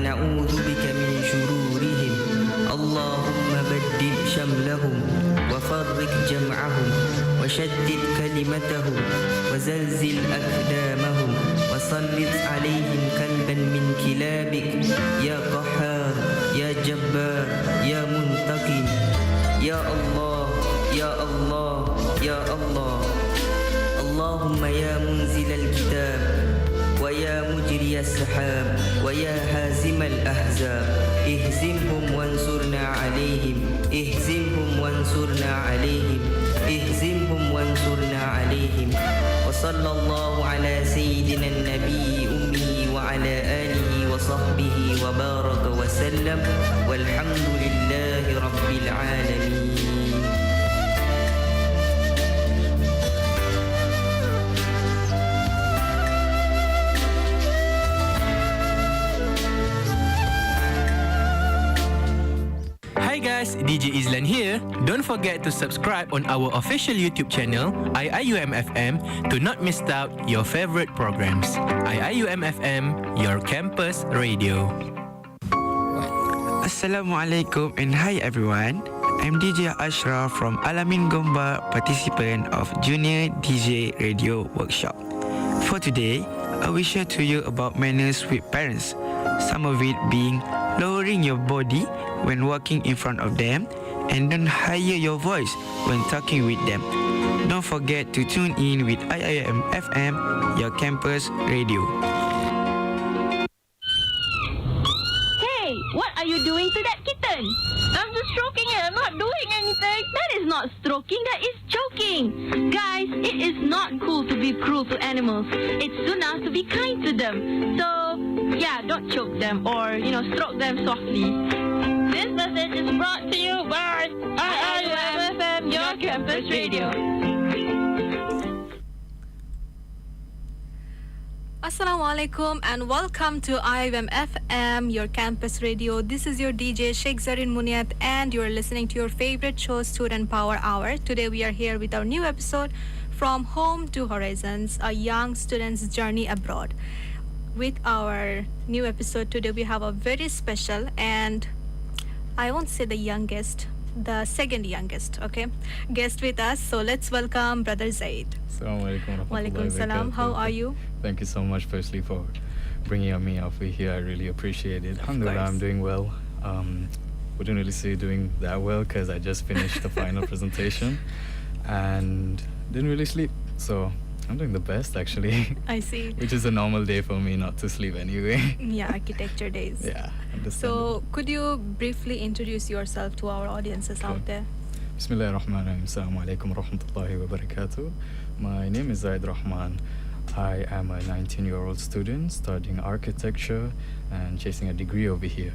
ونعوذ بك من شرورهم اللهم بدل شملهم وفرق جمعهم وشتت كلمتهم وزلزل أقدامهم وسلط عليهم كلبا من كلابك يا قهار يا جبار يا منتقم يا الله يا الله يا الله اللهم يا منزل الكتاب ويا مجري السحاب ويا هازم الأحزاب اهزمهم وانصرنا عليهم اهزمهم وانصرنا عليهم اهزمهم وانصرنا عليهم وصلى الله على سيدنا النبي أمه وعلى آله وصحبه وبارك وسلم والحمد لله رب العالمين. Hi guys, DJ Izlan here. Don't forget to subscribe on our official YouTube channel, IIUM FM, to not miss out your favorite programs. IIUM FM, your campus radio. Assalamualaikum and hi everyone. I'm DJ Ashraf from Alamin Gomba, participant of Junior DJ Radio Workshop. For today, I will share to you about manners with parents. Some of it being lowering your body when walking in front of them and don't higher your voice when talking with them. Don't forget to tune in with IIM FM, your campus radio. Hey, what are you doing to that kitten? I'm just stroking it. I'm not doing anything. That is not stroking. That is choking. Guys, it is not cool to be cruel to animals. It's sunnah to be kind to them. So, yeah, don't choke them or, stroke them softly. This message is brought to you by IIUM FM, your campus radio. Assalamualaikum and welcome to IIUM FM, your campus radio. This is your DJ Sheikh Zarin Muniyat and you're listening to your favorite show, Student Power Hour. Today we are here with our new episode, From Home to Horizons, a young student's journey abroad. With our new episode today, we have a very special and I won't say the youngest, the second youngest, guest with us. So let's welcome Brother Zaid. Assalamualaikum. Walaikum salam. How are you? Thank you so much, firstly, for bringing me over here. I really appreciate it. Alhamdulillah, I'm doing well. Wouldn't really say doing that well because I just finished the final presentation and didn't really sleep. So I'm doing the best, actually. I see. Which is a normal day for me not to sleep anyway. Yeah, architecture days. Yeah, so could you briefly introduce yourself to our audiences out there? Bismillahirrahmanirrahim. Assalamu alaikum warahmatullahi wabarakatuh. My name is Zaid Rahman. I am a 19-year-old student studying architecture and chasing a degree over here.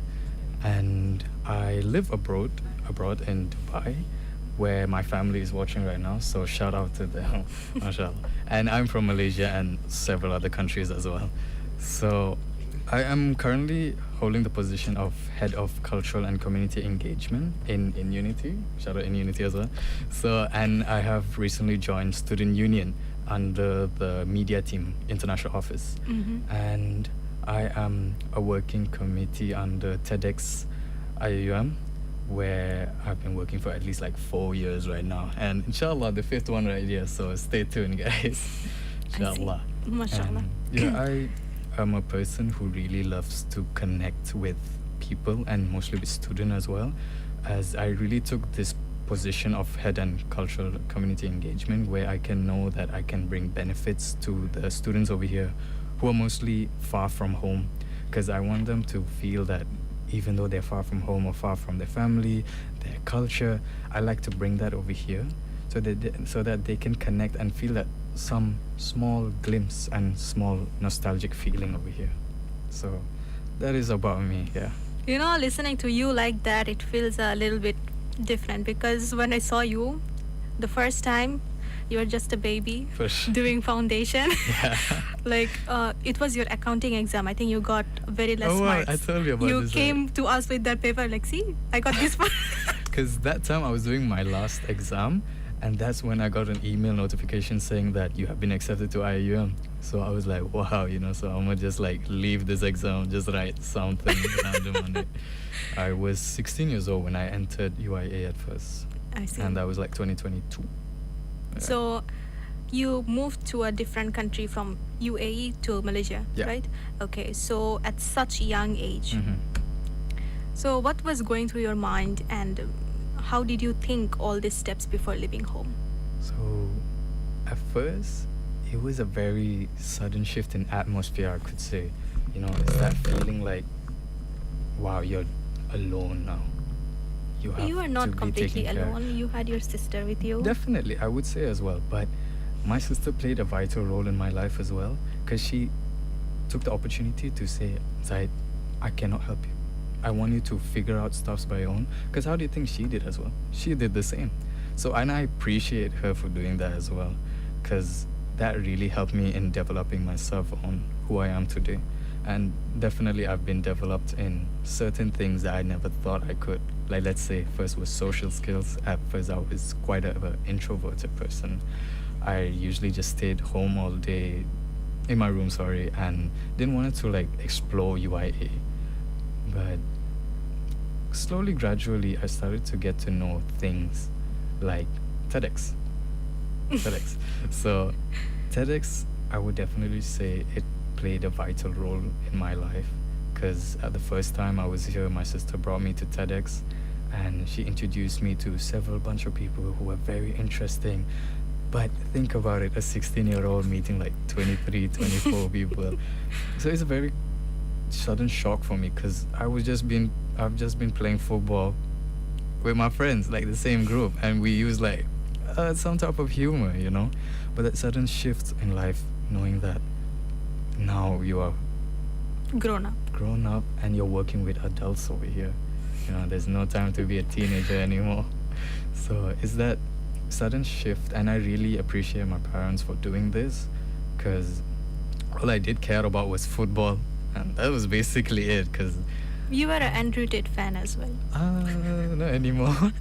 And I live abroad in Dubai, where my family is watching right now, so shout out to them, mashallah. And I'm from Malaysia and several other countries as well. So I am currently holding the position of Head of Cultural and Community Engagement in Unity, shout out in Unity as well. So, and I have recently joined Student Union under the media team, international office. And I am a working committee under TEDx IIUM, where I've been working for at least like 4 years right now, and inshallah the 5th one right here, so stay tuned guys. Inshallah. Mashallah. I am a person who really loves to connect with people and mostly with students as well, as I really took this position of head and cultural community engagement where I can know that I can bring benefits to the students over here who are mostly far from home, because I want them to feel that even though they're far from home or far from their family, their culture, I like to bring that over here so that they can connect and feel that some small glimpse and small nostalgic feeling over here. So that is about me, yeah. Listening to you like that, it feels a little bit different, because when I saw you the first time, you were just a baby doing foundation. Yeah. It was your accounting exam. I think you got very less marks. I told you about you this. You came to us with that paper, see, I got this one. Because that time I was doing my last exam, and that's when I got an email notification saying that you have been accepted to IIUM. So So I was like, wow, so I'm gonna just like leave this exam, just write something random on it. I was 16 years old when I entered UIA at first, I see. and that was like 2022. So you moved to a different country from UAE to Malaysia, Yeah. right? Okay, so at such young age. Mhm. So what was going through your mind, and how did you think all these steps before leaving home? So at first, it was a very sudden shift in atmosphere, I could say. It's that feeling like, wow, you're alone now. You are to not be completely taken care. alone. You had your sister with you. Definitely, I would say as well. But my sister played a vital role in my life as well, because she took the opportunity to say, Zaid, I cannot help you. I want you to figure out stuffs by your own. Because how do you think she did as well? She did the same. So, and I appreciate her for doing that as well, because that really helped me in developing myself on who I am today. And definitely, I've been developed in certain things that I never thought I could. Like, let's say, first was social skills. At first, I was quite an introverted person. I usually just stayed home all day, in my room, sorry, and didn't want to like explore UIA. But slowly, gradually, I started to get to know things like TEDx. TEDx. So, TEDx, I would definitely say it played a vital role in my life, because at the first time I was here, my sister brought me to TEDx, and she introduced me to several bunch of people who were very interesting. But think about it, a 16-year-old meeting like 23, 24 people. So it's a very sudden shock for me, because I've just been playing football with my friends, like the same group, and we use like some type of humor, But that sudden shift in life, knowing that now you are Grown up. and you're working with adults over here. There's no time to be a teenager anymore. So it's that sudden shift, and I really appreciate my parents for doing this, because all I did care about was football, and that was basically it, because You were an Andrew Tate fan as well. not anymore.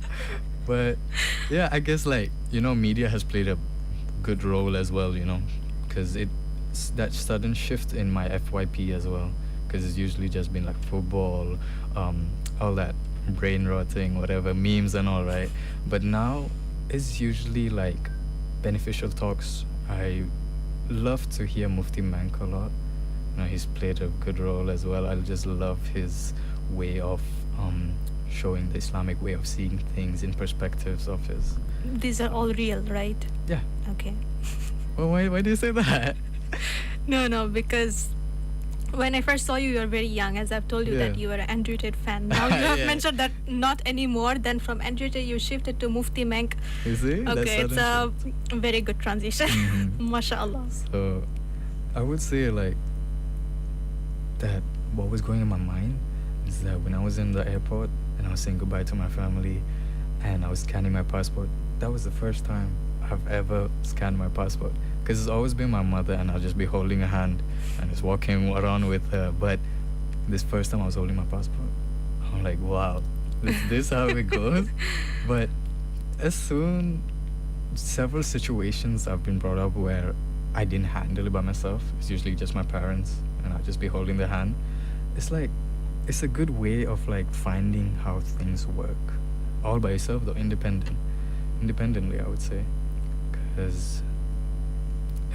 But yeah, I guess like, media has played a good role as well, because it's that sudden shift in my FYP as well, because it's usually just been like football, all that brain rotting, whatever, memes and all, right? But now it's usually like beneficial talks. I love to hear Mufti Mank a lot. He's played a good role as well. I just love his way of showing the Islamic way of seeing things in perspectives of his. These are all real, right? Yeah. Okay. Well, why do you say that? No, because when I first saw you, you were very young. As I've told you that Yeah. you were an Andrew Tate fan. Now you have Yeah. mentioned that not anymore. Then from Andrew Tate, you shifted to Mufti Mank. You see? That's Okay, it's sudden a shift. very good transition. Mhm. MashaAllah. So I would say like that what was going in my mind is that when I was in the airport and I was saying goodbye to my family and I was scanning my passport, that was the first time I've ever scanned my passport. Because it's always been my mother, and I'll just be holding her hand and just walking around with her. But this first time I was holding my passport, I'm like, wow, is this how it goes? But as soon, several situations I've been brought up where I didn't handle it by myself. It's usually just my parents, and I'll just be holding their hand. It's like, it's a good way of like finding how things work, all by yourself though, independently, I would say, because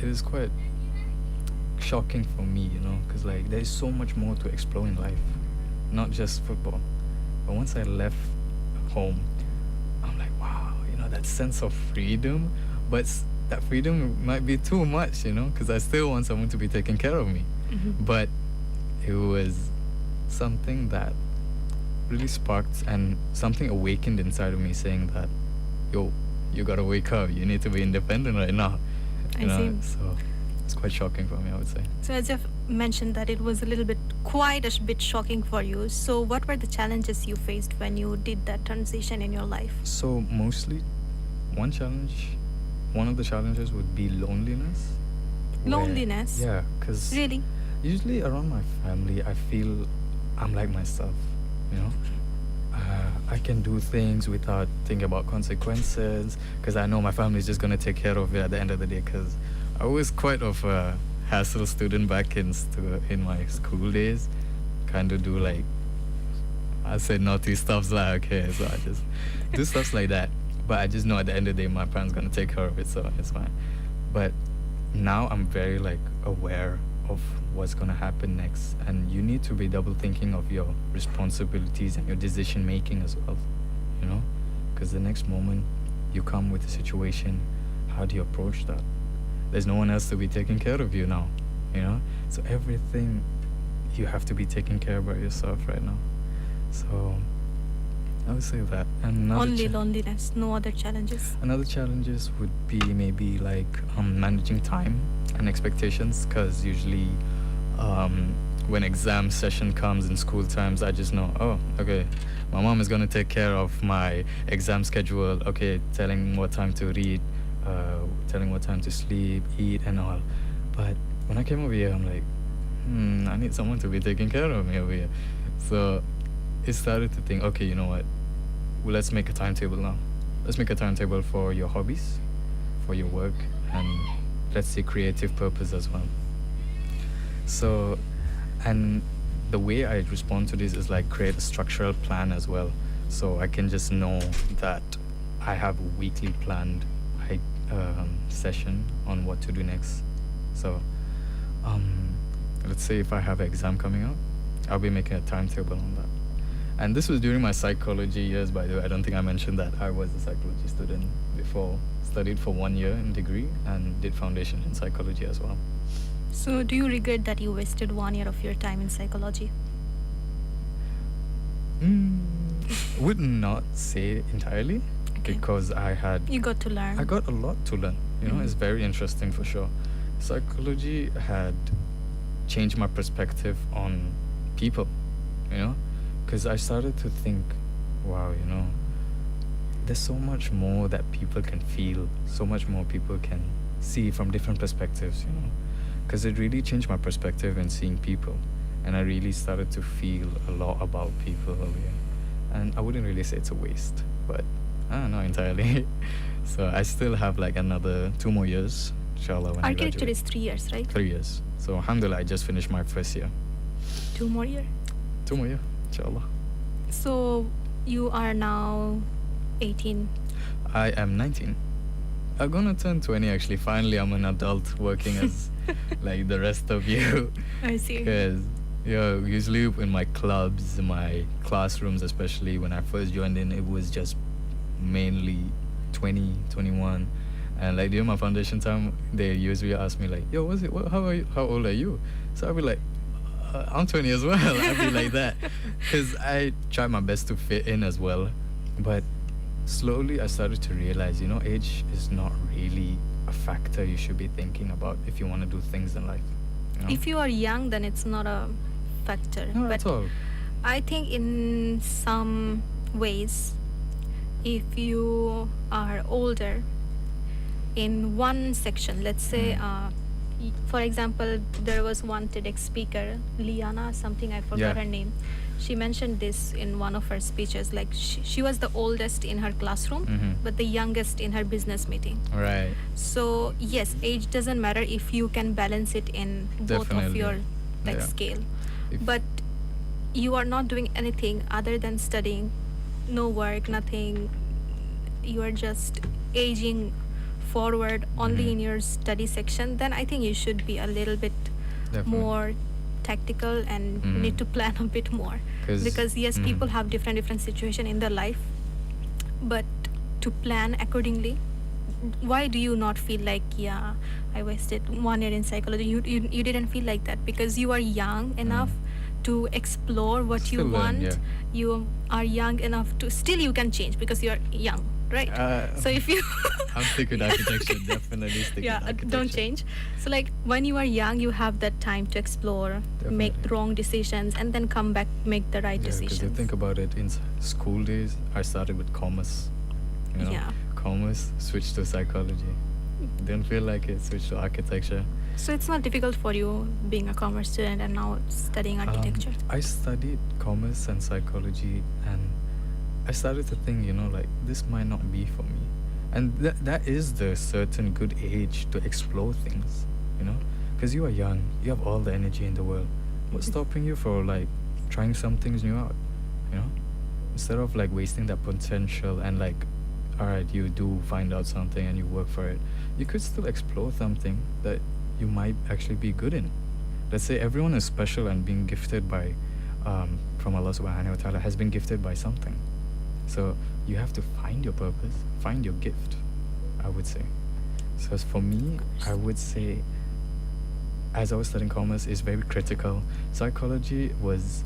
it is quite shocking for me, because like there's so much more to explore in life, not just football. But once I left home, I'm like, wow, that sense of freedom, but that freedom might be too much, because I still want someone to be taking care of me. But it was something that really sparked and something awakened inside of me, saying that, yo, you gotta wake up, you need to be independent right now. I see. So it's quite shocking for me, I would say. So as you've mentioned that it was quite a bit shocking for you. So what were the challenges you faced when you did that transition in your life? So mostly one of the challenges would be loneliness. Loneliness? Yeah, because Really? usually around my family, I feel I'm like myself, I can do things without thinking about consequences, because I know my family is just going to take care of it at the end of the day, because I was quite of a hassle student back in my school days. Kind of do like, I said naughty stuffs like, okay, so I just do stuffs like that. But I just know at the end of the day, my parents gonna take care of it, so it's fine. But now I'm very like aware of what's gonna happen next, and you need to be double thinking of your responsibilities and your decision making as well, you know, because the next moment you come with a situation, how do you approach that? There's no one else to be taking care of you now, you know, so everything you have to be taking care about yourself right now. So I would say that. And Only loneliness, no other challenges. another challenges would be maybe like managing time and expectations, because usually when exam session comes in school times, I just know, oh, okay, my mom is going to take care of my exam schedule, okay, telling what time to read, telling what time to sleep, eat and all. But when I came over here, I'm like, I need someone to be taking care of me over here. So it started to think, okay, you know what, well, let's make a timetable now. Let's make a timetable for your hobbies, for your work, and let's say creative purpose as well. So, and the way I respond to this is like create a structural plan as well. So I can just know that I have a weekly planned session on what to do next. So, let's say if I have an exam coming up, I'll be making a timetable on that. And this was during my psychology years, by the way. I don't think I mentioned that I was a psychology student before. Studied for 1 year in degree and did foundation in psychology as well. So, do you regret that you wasted 1 year of your time in psychology? Would not say entirely, Okay. because You got to learn. I got a lot to learn. You know, it's very interesting for sure. Psychology had changed my perspective on people, you know, because I started to think, wow, you know, there's so much more that people can feel, so much more people can see from different perspectives, you know, because it really changed my perspective in seeing people. And I really started to feel a lot about people over here. And I wouldn't really say it's a waste, but I don't know entirely. So I still have like another 2 more years, inshallah, when I Architecture graduate. is 3 years, right? 3 years. So alhamdulillah, I just finished my first year. 2 more years. 2 more years, inshallah. So, you are now 18. I am 19. I'm gonna turn 20 actually. Finally, I'm an adult working as like the rest of you. I see. Because, usually in my clubs, my classrooms, especially when I first joined in, it was just mainly 20, 21. And like during my foundation time, they usually ask me like, yo, how old are you? So I'll be like, I'm 20 as well. I'll be like that. Because I try my best to fit in as well. But slowly I started to realize, you know, age is not really a factor you should be thinking about if you want to do things in life. You know? If you are young, then it's not a factor. No, but that's all. I think in some ways, if you are older in one section, let's say, for example, there was one TEDx speaker, Liana, something, I forgot Yeah. her name. She mentioned this in one of her speeches. Like she was the oldest in her classroom, but the youngest in her business meeting. Right. So yes, age doesn't matter if you can balance it in both of Definitely. your like Yeah. scale. If- But you are not doing anything other than studying, no work, nothing. You are just aging forward only in your study section. Then I think you should be a little bit Definitely. more tactical and need to plan a bit more. 'Cause- Because yes, people have different situation in their life, but to plan accordingly. Why do you not feel like, yeah, I wasted 1 year in psychology? You didn't feel like that because you are young enough to explore what you Still learn, want. yeah. You are young enough to still you can change because you are young, right? So if you I'm stick with architecture. Definitely stick yeah, with architecture. don't change. So like when you are young, you have that time to explore, make Definitely. wrong decisions, and then come back make the right Yeah, because you decisions. think about it, in school days, I started with commerce. You know, Yeah. commerce, switched to psychology. Didn't feel like it, switched to architecture. So it's not difficult for you being a commerce student and now studying architecture. I studied commerce and psychology, and I started to think, you know, like this might not be for me. And that is the certain good age to explore things, you know, Because you are young, you have all the energy in the world. What's stopping you for like trying some things new out? You know, instead of like wasting that potential and like, all right, you do find out something and you work for it, you could still explore something that you might actually be good in. Let's say everyone is special and being gifted by, from Allah Subhanahu wa Taala, has been gifted by something. So you have to find your purpose, find your gift, I would say. So as for me, I would say, as I was studying commerce, is very critical. Psychology was,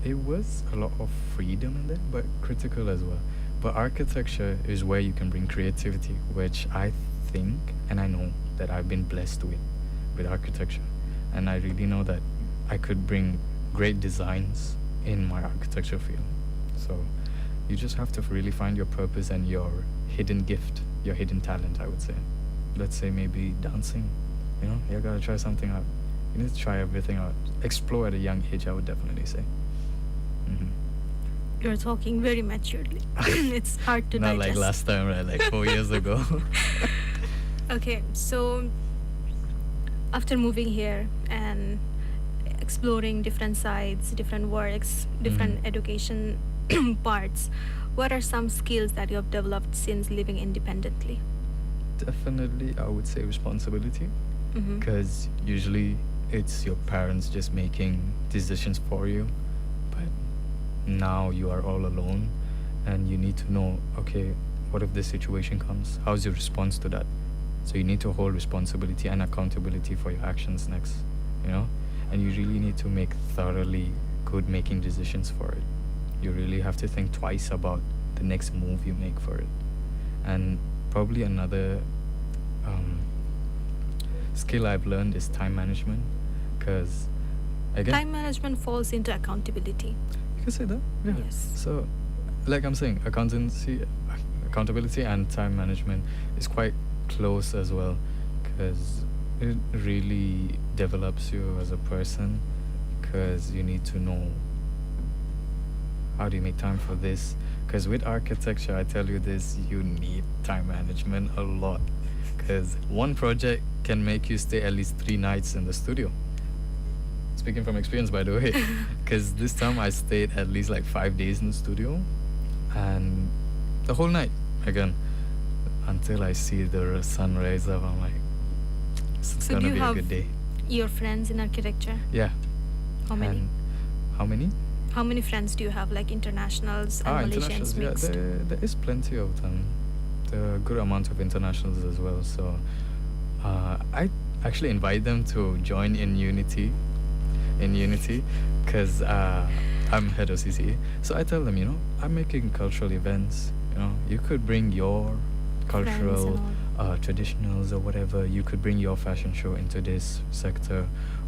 it was a lot of freedom in there, but critical as well. But architecture is where you can bring creativity, which I think and I know that I've been blessed with architecture. And I really know that I could bring great designs in my architecture field. So you just have to really find your purpose and your hidden gift, your hidden talent, I would say. Let's say maybe dancing, you know, you gotta try something out. You need to try everything out. Explore at a young age, I would definitely say. You're talking very maturely. It's hard to Not digest. like last time, right? Like 4 years ago. Okay, so after moving here and exploring different sides, different works, different education parts, what are some skills that you have developed since living independently? Definitely, I would say responsibility. Because usually it's your parents just making decisions for you. But now you are all alone and you need to know, okay, what if this situation comes? How's your response to that? So you need to hold responsibility and accountability for your actions next, you know? And you really need to make thoroughly good making decisions for it. You really have to think twice about the next move you make for it. And probably another skill I've learned is time management, because again, Time management falls into accountability. you can say that, yeah. Yes. So, like I'm saying, accountability and time management is quite close as well, because it really develops you as a person, because you need to know how do you make time for this. Because with architecture, I tell you this, you need time management a lot, because one project can make you stay at least 3 nights in the studio. Speaking from experience, by the way, because this time I stayed at least like 5 days in the studio, and the whole night again until I see the sun rise up. I'm like, it's So do gonna you be a have good day. your friends in architecture? Yeah. How many? And how many? How many friends do you have, like internationals and Malaysians Internationals. Yeah, mixed? there is plenty of them. There are a good amount of internationals as well. So I actually invite them to join in Unity, because I'm head of CCA. So I tell them, you know, I'm making cultural events. You know, you could bring your cultural traditionals or whatever. You could bring your fashion show into this sector,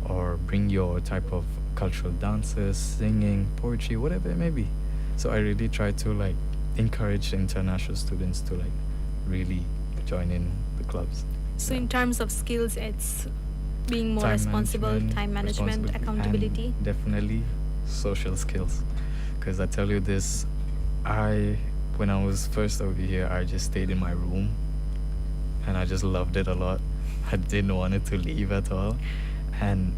or bring your type of cultural dances, singing, poetry, whatever it may be. So I really try to like encourage international students to like really join in the clubs. So Yeah. in terms of skills, it's being more Time responsible, time management, responsibility, accountability. and definitely social skills. Because I tell you this, when I was first over here, I just stayed in my room and I just loved it a lot. I didn't want it to leave at all. And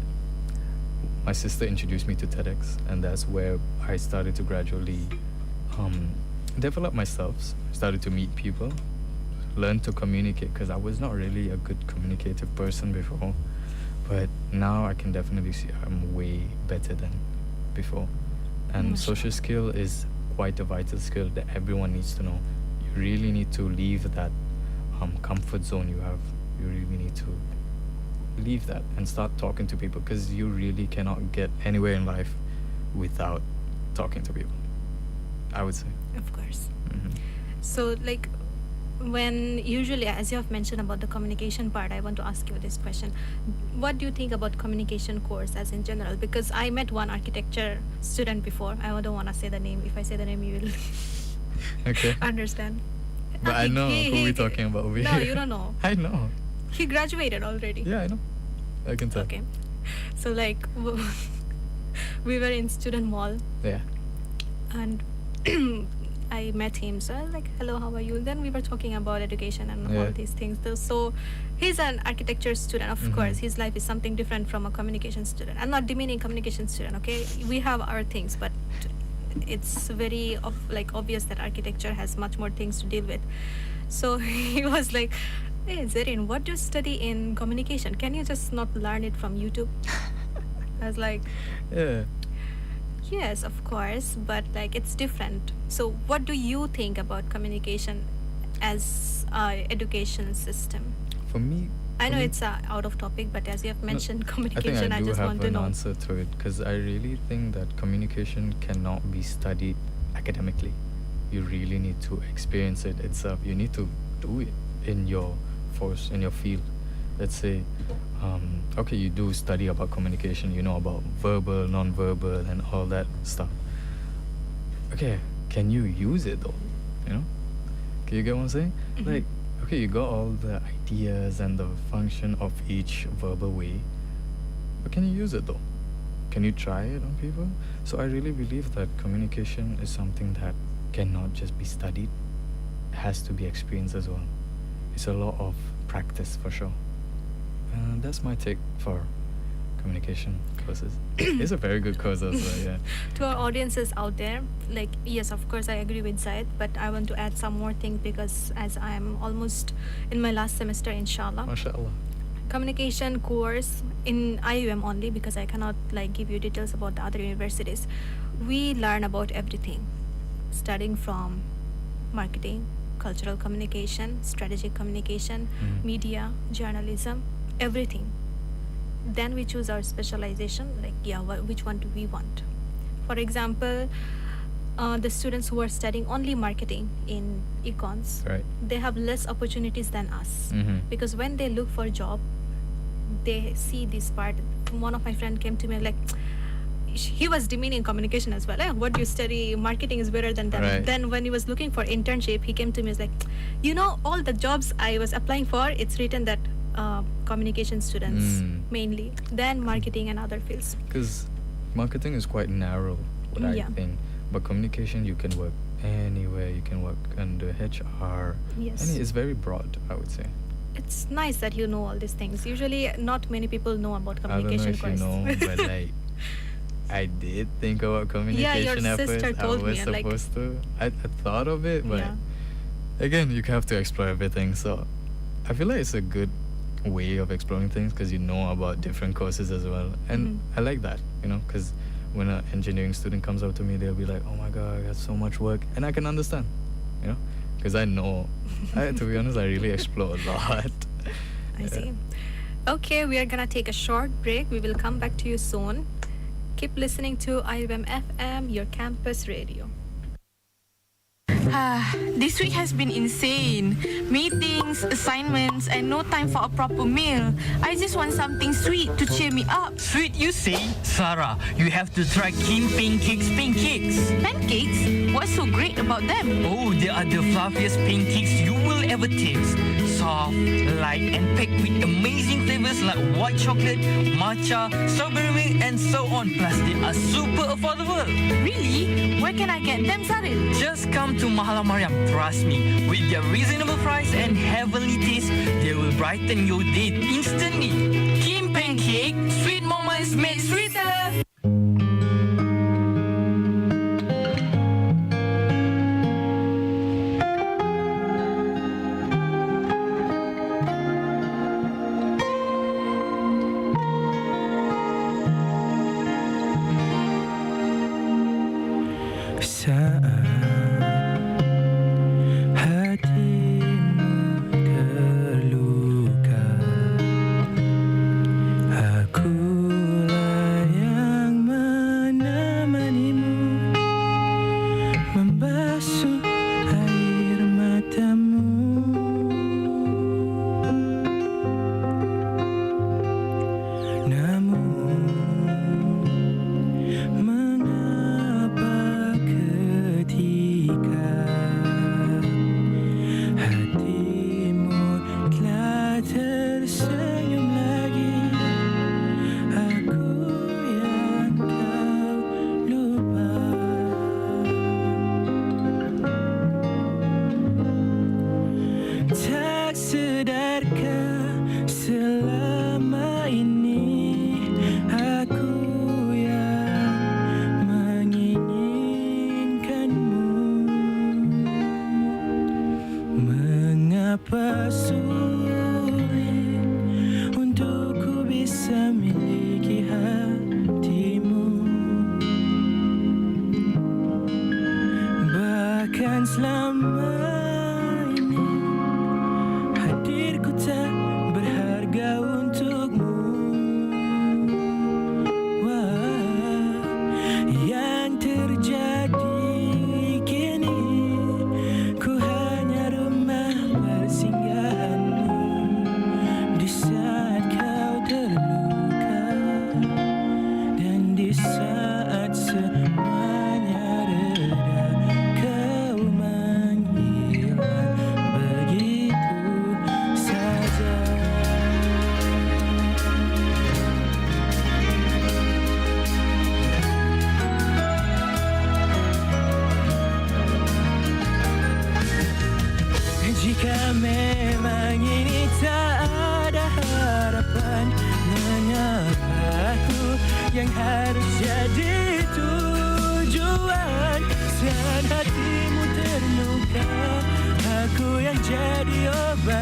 my sister introduced me to TEDx, and that's where I started to gradually develop myself, started to meet people, learn to communicate, because I was not really a good communicative person before. But now I can definitely see I'm way better than before. And Mashallah. social skill is quite a vital skill that everyone needs to know. You really need to leave that comfort zone you have. You really need to leave that and start talking to people, because you really cannot get anywhere in life without talking to people, I would say. Of course. Mhm. So, like, when usually, as you have mentioned about the communication part, I want to ask you this question. What do you think about communication course as in general? Because I met one architecture student before. I don't want to say the name. If I say the name, you will Okay. understand. But I know who we're talking about over No, here. you don't know. I know. He graduated already. Yeah, I know. I can tell. Okay. So, like, we were in student mall, Yeah. and I met him, so I was like, hello, how are you? Then we were talking about education and all Yeah. these things. So he's an architecture student, of course. His life is something different from a communication student. I'm not demeaning communication student, okay? We have our things, but it's very obvious that architecture has much more things to deal with. So he was like, hey Zarin, what do you study in communication? Can you just not learn it from YouTube? I was like, Yeah. yes, of course, but like it's different. So what do you think about communication as a education system? For me, I know for me- it's out of topic, but as you have mentioned I think communication, I I do just have want to an know. answer to it because I really think that communication cannot be studied academically. You really need to experience it itself. You need to do it in your force, in your field. Let's say, okay, you do study about communication. You know about verbal, non-verbal, and all that stuff. Okay, can you use it though? You know, can you get what I'm saying? Like, okay, you got all the ideas and the function of each verbal way, but can you use it though? Can you try it on people? So I really believe that communication is something that cannot just be studied. It has to be experienced as well. It's a lot of practice for sure. That's my take for communication courses. It's a very good course as well, yeah. To our audiences out there, like, yes, of course, I agree with Zaid, but I want to add some more things because as I am almost in my last semester, inshallah. MashaAllah. Communication course in IUM only, because I cannot like give you details about the other universities. We learn about everything, starting from marketing, cultural communication, strategic communication, media, journalism, everything. Then we choose our specialization, like, yeah, which one do we want? For example, the students who are studying only marketing in econs, Right. they have less opportunities than us, because when they look for a job, they see this part. One of my friend came to me like, he was demeaning communication as well. What do you study? Marketing is better than them. Right. Then when he was looking for internship, he came to me, was like, you know, all the jobs I was applying for, it's written that communication students mainly, then marketing and other fields. Because marketing is quite narrow, what I Yeah. think. But communication, you can work anywhere. You can work under HR. Yes. And it's very broad, I would say. It's nice that you know all these things. Usually not many people know about I don't know communication if course. you know, but like, I did think about communication your at sister first. told I was me, like- supposed to. I thought of it, but Yeah. again, you have to explore everything. So I feel like it's a good way of exploring things because you know about different courses as well. And I like that, you know, because when an engineering student comes up to me, they'll be like, oh my God, I got so much work. And I can understand, you know, because I know, to be honest, I really explore a lot. I see. Okay, we are gonna take a short break. We will come back to you soon. Keep listening to IUM FM, your campus radio. This week has been insane. Meetings, assignments, and no time for a proper meal. I just want something sweet to cheer me up. Sweet, you say? Sarah, you have to try Kim Pancakes pancakes. Pancakes? What's so great about them? Oh, they are the fluffiest pancakes you will ever taste. Soft, light, and packed with amazing flavors like white chocolate, matcha, strawberry milk, and so on. Plus, they are super affordable. Really? Where can I get them, Zarin? Just come to Mahala Mariam, trust me. With their reasonable price and heavenly taste, they will brighten your day instantly. Kim Pancake, sweet moments made sweeter. Saat hatimu terluka, akulah yang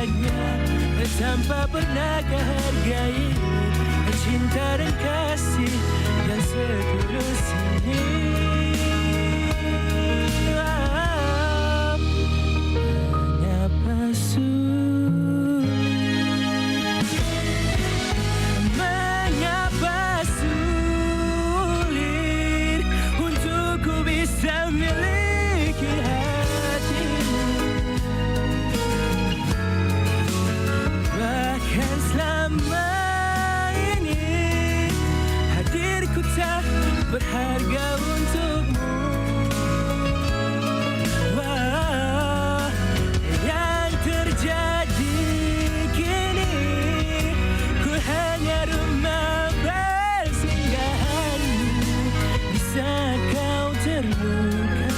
hanya tanpa pernah kehargai cinta dan kasih yang setulus ini. Mengapa sulit? Mengapa sulit untuk ku bisa miliki hatimu? Bahkan selama ini hadirku tak berharga untukmu. Wah, yang terjadi kini ku hanya rumah bersinggahanmu di saat kau terluka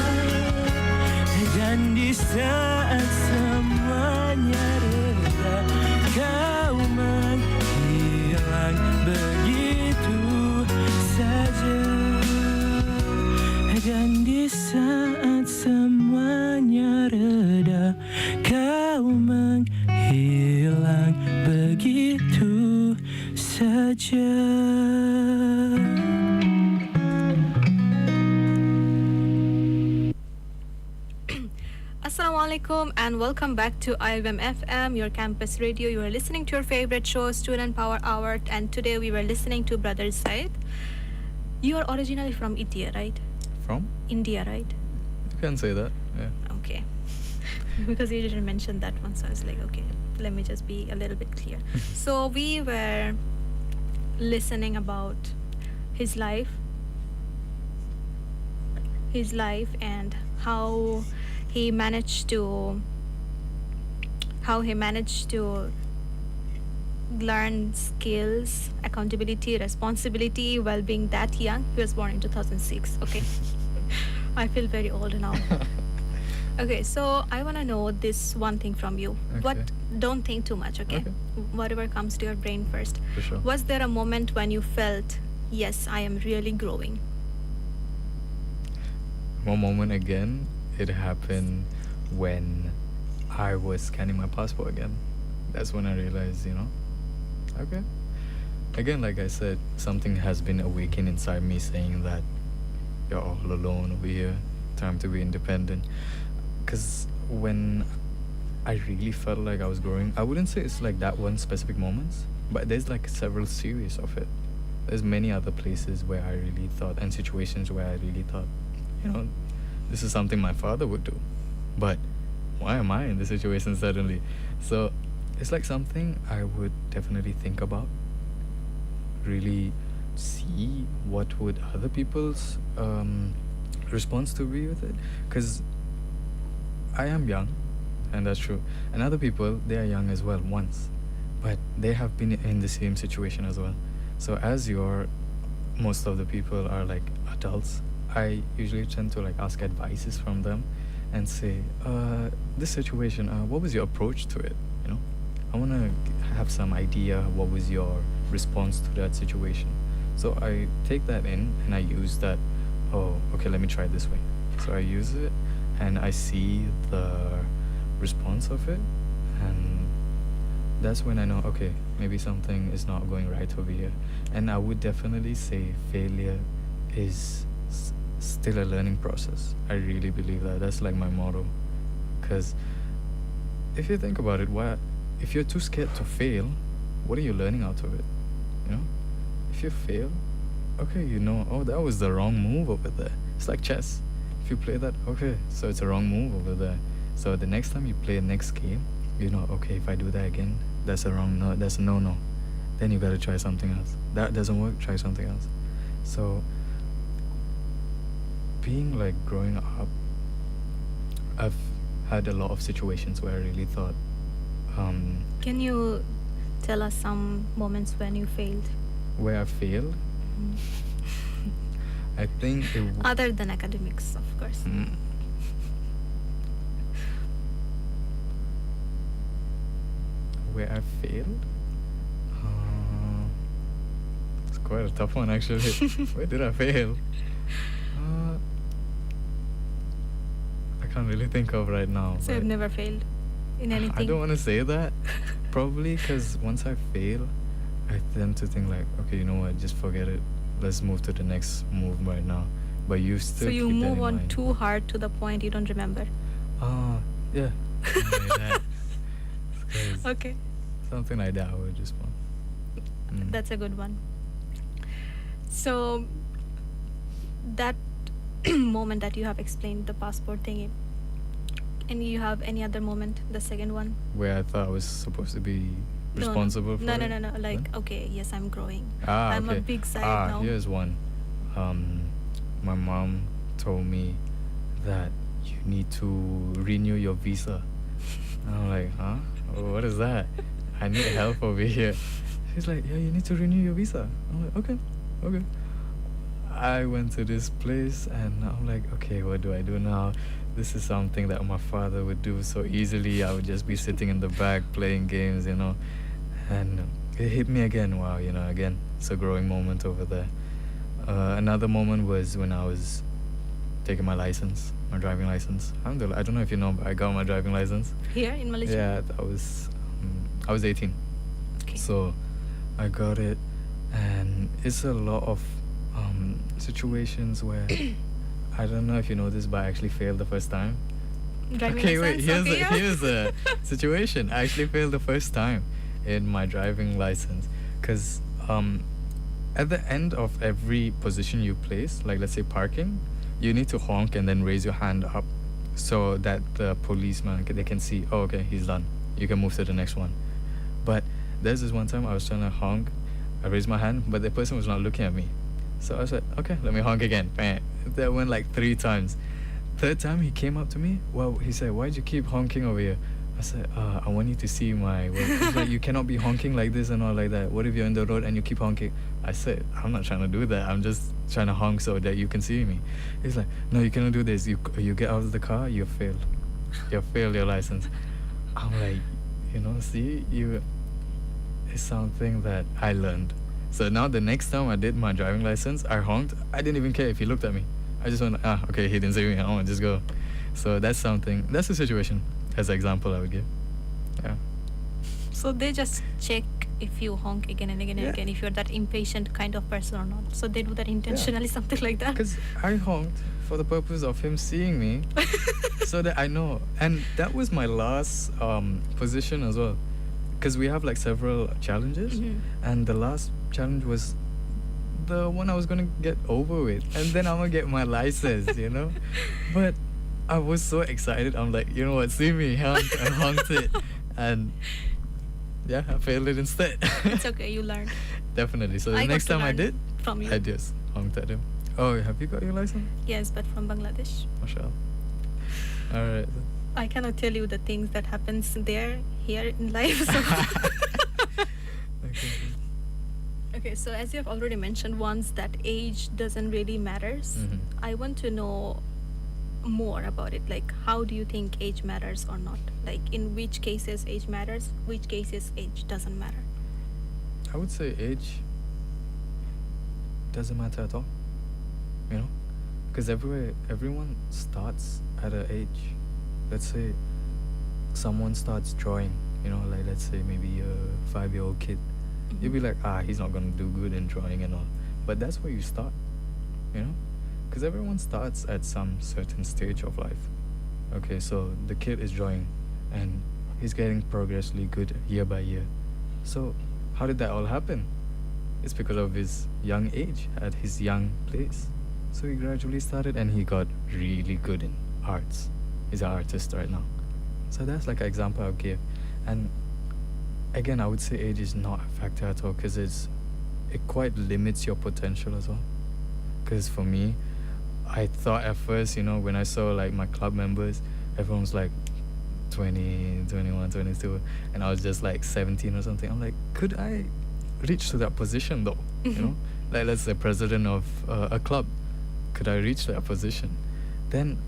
dan di saat semuanya reda kau menghilang begitu saja. Dan di saat semuanya reda kau menghilang begitu saja. Assalamualaikum and welcome back to IIUM FM, your campus radio. You are listening to your favorite show, Student Power Hour, and today we were listening to Brother Said. You are originally from India, right? From? India, right? You can say that. Yeah. Okay. Because you didn't mention that one, so I was like, okay, let me just be a little bit clear. So we were listening about his life and how he managed to learn skills, accountability, responsibility while being that young. He was born in 2006. Okay. I feel very old now. Okay, so I want to know this one thing from you. Okay. Don't think too much, okay? Whatever comes to your brain first. For sure. Was there a moment when you felt, yes, I am really growing? One moment again, it happened when I was scanning my passport again. That's when I realized, okay. Again, like I said, something has been awakened inside me saying that you're all alone over here, time to be independent. Because when I really felt like I was growing, I wouldn't say it's like that one specific moment, but there's like several series of it. There's many other places where I really thought, and situations where I really thought, this is something my father would do. But why am I in this situation suddenly? So it's like something I would definitely think about, really see what would other people's response to be with it. Because I am young, and that's true. And other people, they are young as well once, but they have been in the same situation as well. So as most of the people are like adults, I usually tend to like ask advices from them and say, this situation, what was your approach to it? I want to have some idea what was your response to that situation. So I take that in and I use that, okay, let me try it this way. So I use it and I see the response of it, and that's when I know, okay, maybe something is not going right over here. And I would definitely say failure is still a learning process. I really believe that. That's like my motto. Because if you think about it, if you're too scared to fail, what are you learning out of it? If you fail, okay, that was the wrong move over there. It's like chess. If you play that, okay, so it's a wrong move over there. So the next time you play a next game, okay, if I do that again, that's a no. Then you gotta try something else. That doesn't work, try something else. So being like growing up, I've had a lot of situations where I really thought, Can you tell us some moments when you failed? Where I failed? I think other than academics, of course. Where I failed? It's quite a tough one, actually. Where did I fail? I can't really think of right now. So you've never failed in anything? I don't want to say that. Probably because once I fail, I tend to think like, okay, you know what, just forget it. Let's move to the next move right now. But you still So you keep that move in on mind. too hard to the point you don't remember. Yeah. Something like that. 'Cause Okay, something like that I would just want. that's a good one. So that moment that you have explained, the passport thingy, and you have any other moment, the second one? Where I thought I was supposed to be No, responsible for no, it. no, no, no. Like, okay, yes, I'm growing. Ah, I'm okay. a big side now. Here's one. My mom told me that you need to renew your visa. And I'm like, huh? What is that? I need help over here. She's like, yeah, you need to renew your visa. I'm like, okay. I went to this place and I'm like, okay, what do I do now? This is something that my father would do so easily. I would just be sitting in the back playing games, you know. And it hit me again. Wow, you know, again, it's a growing moment over there. Another moment was when I was taking my license, my driving license. Alhamdulillah, I don't know if you know, but I got my driving license. Here in Malaysia? Yeah, I was 18. Okay. So I got it, and it's a lot of situations where I don't know if you know this, but I actually failed the first time. Driving Okay, wait. license? Okay, yeah. Here's a situation. I actually failed the first time in my driving license, because at the end of every position you place, like let's say parking, you need to honk and then raise your hand up, so that the policeman they can see. Oh, okay, he's done. You can move to the next one. But there's this one time I was trying to honk. I raised my hand, but the person was not looking at me. So I said, okay, let me honk again. Bam. That went like 3 times. Third time he came up to me. Well, he said, why'd you keep honking over here? I said, I want you to see my work. He's like, you cannot be honking like this and all like that. What if you're in the road and you keep honking? I said, I'm not trying to do that. I'm just trying to honk so that you can see me. He's like, no, you cannot do this. You get out of the car, you failed. You failed your license. I'm like, you know, see, it's something that I learned. So now the next time I did my driving license, I honked. I didn't even care if he looked at me. I just went, okay, he didn't see me. I want to just go. So that's a situation as an example I would give. Yeah. So they just check if you honk again and again and again, if you're that impatient kind of person or not. So they do that intentionally, something like that. Because I honked for the purpose of him seeing me so that I know. And that was my last position as well. Because we have like several challenges. And the last challenge was the one I was going to get over with. And then I'm going to get my license, you know. But I was so excited. I'm like, you know what, see me, I honked it. And yeah, I failed it instead. It's okay, you learned. Definitely. So the I got next to time I learn did, from you. I just honked at him. Oh, have you got your license? Yes, but from Bangladesh. MashaAllah. All right. I cannot tell you the things that happens there, here in life. So. Okay. Okay, so as you have already mentioned once that age doesn't really matters, I want to know more about it. Like, how do you think age matters or not? Like, in which cases age matters, which cases age doesn't matter? I would say age doesn't matter at all, you know, because everyone starts at an age. Let's say someone starts drawing, you know, like let's say maybe a 5-year-old kid. You'll be like, he's not gonna do good in drawing and all, but that's where you start, you know, because everyone starts at some certain stage of life. Okay, so the kid is drawing and he's getting progressively good year by year. So how did that all happen? It's because of his young age, at his young place. So he gradually started and he got really good in arts. He's an artist right now. So that's like an example I'll give. And again, I would say age is not a factor at all, because it quite limits your potential as well. Because for me, I thought at first, you know, when I saw like my club members, everyone's like 20, 21, 22, and I was just like 17 or something. I'm like, could I reach to that position though? You know, like let's say president of a club, could I reach that position? Then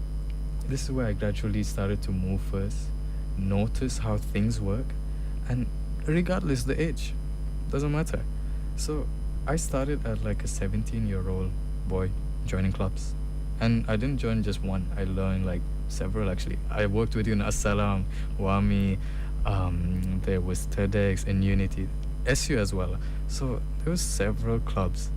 this is where I gradually started to move first, notice how things work, and regardless the age, doesn't matter. So I started at like a 17-year-old boy joining clubs, and I didn't join just one. I learned like several actually. I worked with you in Assalam, Wami, there was TEDx and Unity, SU as well. So there was several clubs,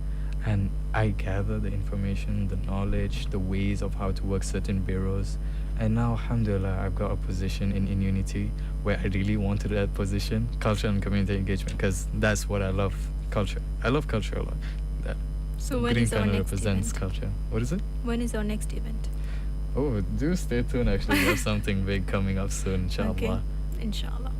and I gathered the information, the knowledge, the ways of how to work certain bureaus. And now, alhamdulillah, I've got a position in Unity where I really wanted that position, culture and community engagement, because that's what I love, culture. I love culture a lot. That So when green is our kind of next represents event? culture. What is it? When is our next event? Oh, do stay tuned. Actually, we have something big coming up soon, inshallah. Okay, inshallah.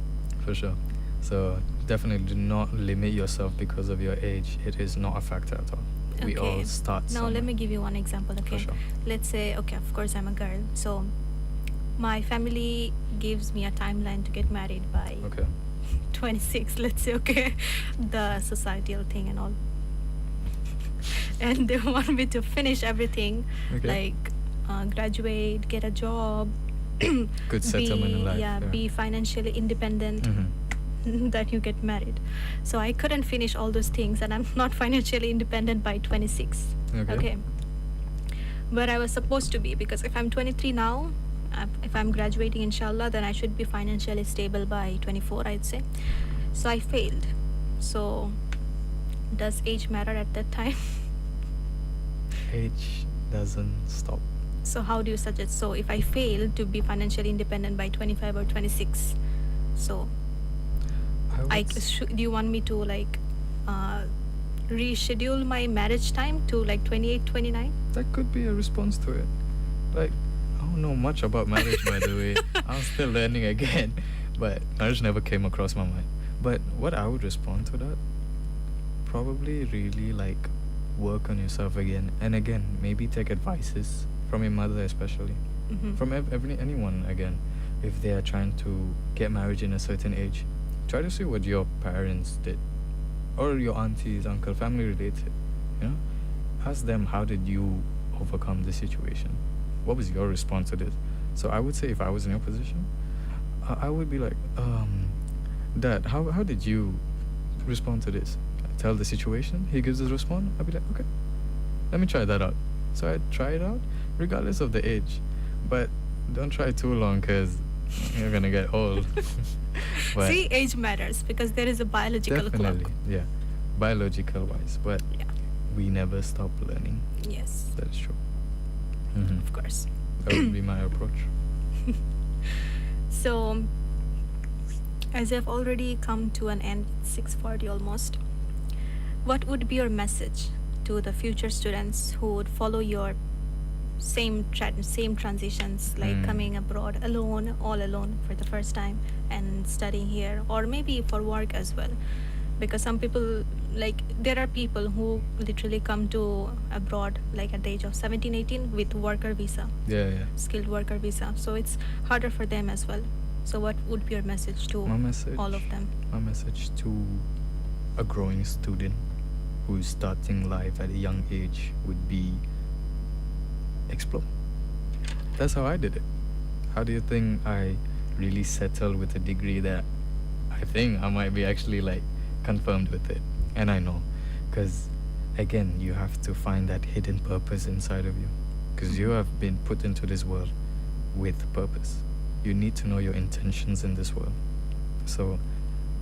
For sure. So definitely do not limit yourself because of your age. It is not a factor at all. We all Okay. start Now somewhere. let me give you one example. Okay, sure. let's say, okay, of course I'm a girl, so my family gives me a timeline to get married by Okay. 26, let's say, okay, the societal thing and all. And they want me to finish everything, Okay. like graduate, get a job, Good settlement in life. yeah, be financially independent. Then you get married. So I couldn't finish all those things, and I'm not financially independent by 26. Okay. But I was supposed to be, because if I'm 23 now, if I'm graduating inshallah, then I should be financially stable by 24, I'd say. So I failed. So does age matter at that time? Age doesn't stop. So how do you suggest? So if I fail to be financially independent by 25 or 26, so do you want me to like reschedule my marriage time to like 28, 29? That could be a response to it. Like, I don't know much about marriage, by the way. I'm still learning again. But marriage never came across my mind. But what I would respond to that, probably really like work on yourself again. And again, maybe take advices from your mother especially. From anyone again. If they are trying to get married in a certain age, try to see what your parents did. Or your aunties, uncle, family related. You know? Ask them, how did you overcome the situation? What was your response to this? So I would say, if I was in your position, I would be like, Dad, how did you respond to this? I tell the situation, he gives his response, I'd be like, okay, let me try that out. So I'd try it out, regardless of the age. But don't try too long, because you're gonna get old. But See, age matters because there is a biological definitely, clock. yeah, biological wise. But Yeah. we never stop learning. Yes, That is true. of course. That would be my approach. So, as I've already come to an end, 6:40 almost, what would be your message to the future students who would follow your same transitions, like coming abroad alone, all alone for the first time and studying here, or maybe for work as well? Because some people, like, there are people who literally come to abroad like at the age of 17, 18 with worker visa, Yeah. skilled worker visa, so it's harder for them as well. So what would be your message to My message. all of them? My message to a growing student who's starting life at a young age would be explore. That's how I did it. How do you think I really settled with a degree that I think I might be actually like confirmed with it? And I know, because again, you have to find that hidden purpose inside of you, because you have been put into this world with purpose. You need to know your intentions in this world. So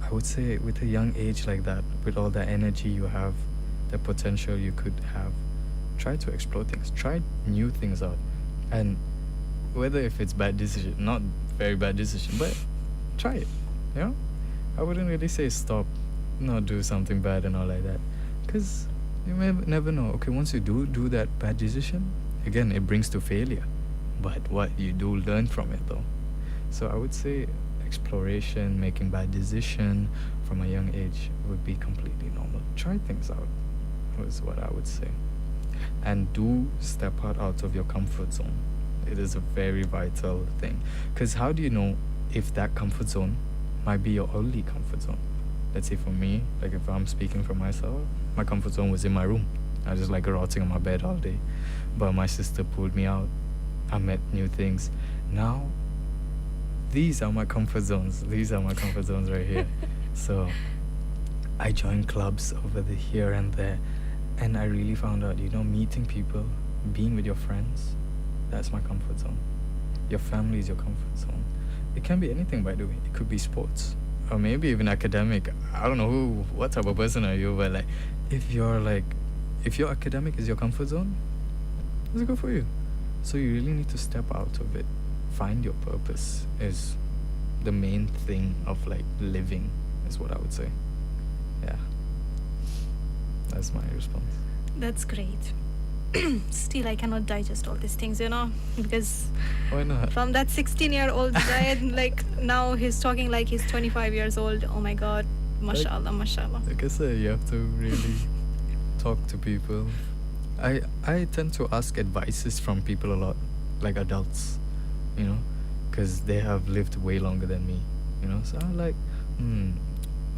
I would say, with a young age like that, with all the energy you have, the potential you could have, try to explore things, try new things out. And whether if it's bad decision, not very bad decision, but try it, you know? I wouldn't really say stop, not do something bad and all like that, because you may never know. Okay, once you do that bad decision, again, it brings to failure, but what you do learn from it though. So I would say exploration, making bad decision from a young age would be completely normal. Try things out was what I would say. And do step out of your comfort zone. It is a very vital thing. Because how do you know if that comfort zone might be your only comfort zone? Let's say for me, like if I'm speaking for myself, my comfort zone was in my room. I was just like rotting on my bed all day. But my sister pulled me out. I met new things. Now, these are my comfort zones. These are my comfort zones right here. So I joined clubs over the here and there. And I really found out, meeting people, being with your friends, that's my comfort zone. your family is your comfort zone. It can be anything, by the way. It could be sports, or maybe even academic. I don't know what type of person are you, but like, if your academic is your comfort zone, it's good for you. So you really need to step out of it. Find your purpose is the main thing of like living, is what I would say. Yeah. That's my response. That's great. Still, I cannot digest all these things, because Why not? from that 16-year-old guy, like now he's talking like he's 25 years old. Oh my God, mashallah, mashallah. Like I said, you have to really talk to people. I tend to ask advices from people a lot, like adults, because they have lived way longer than me, So I'm like,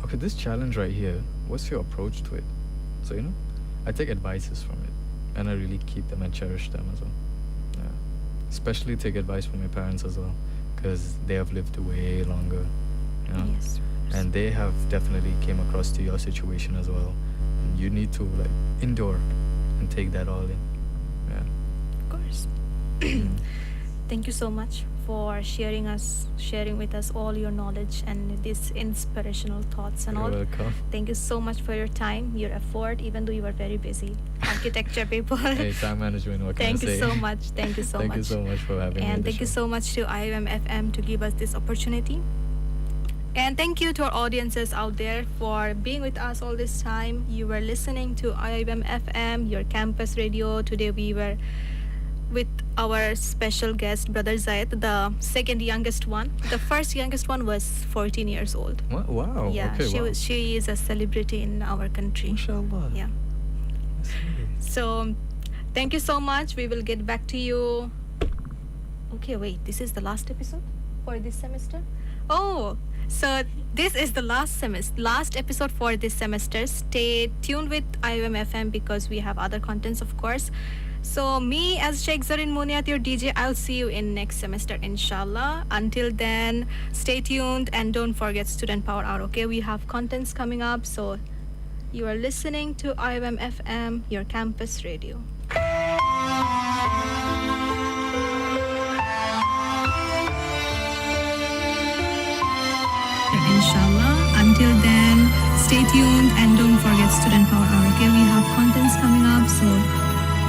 okay, this challenge right here, what's your approach to it? So, I take advices from it, and I really keep them and cherish them as well. Yeah. Especially take advice from my parents as well, because they have lived way longer, Yes. and they have definitely came across to your situation as well. And you need to like endure and take that all in. Yeah. Of course. Thank you so much for sharing with us all your knowledge and these inspirational thoughts and You're all. welcome. Thank you so much for your time, your effort, even though you were very busy. Architecture people. Hey, time management, what can Thank I say? you so much. Thank you so Thank much. you so much for having me. on And the thank you show. so much to IIUM FM to give us this opportunity. And thank you to our audiences out there for being with us all this time. You were listening to IIUM FM, your campus radio. Today we were with our special guest, Brother Zayed, the second youngest one. The first youngest one was 14 years old. What? Wow. Yeah, Okay, wow. she is a celebrity in our country. Mashallah. Yeah. That's nice. So, thank you so much. We will get back to you. Okay, wait. This is the last episode for this semester? Oh, so this is the last episode for this semester. Stay tuned with IIUM FM because we have other contents, of course. So, me as Sheikh Zarin Muniyat, your DJ, I'll see you in next semester, inshallah. Until then, stay tuned and don't forget Student Power Hour, okay? We have contents coming up, so you are listening to IIUM FM, your campus radio. Inshallah. Until then, stay tuned and don't forget Student Power Hour, okay? We have contents coming up, so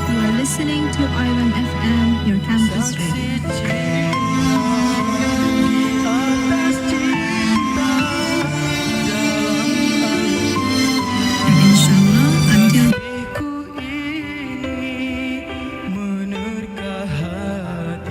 you are listening to IIUM FM, your campus radio.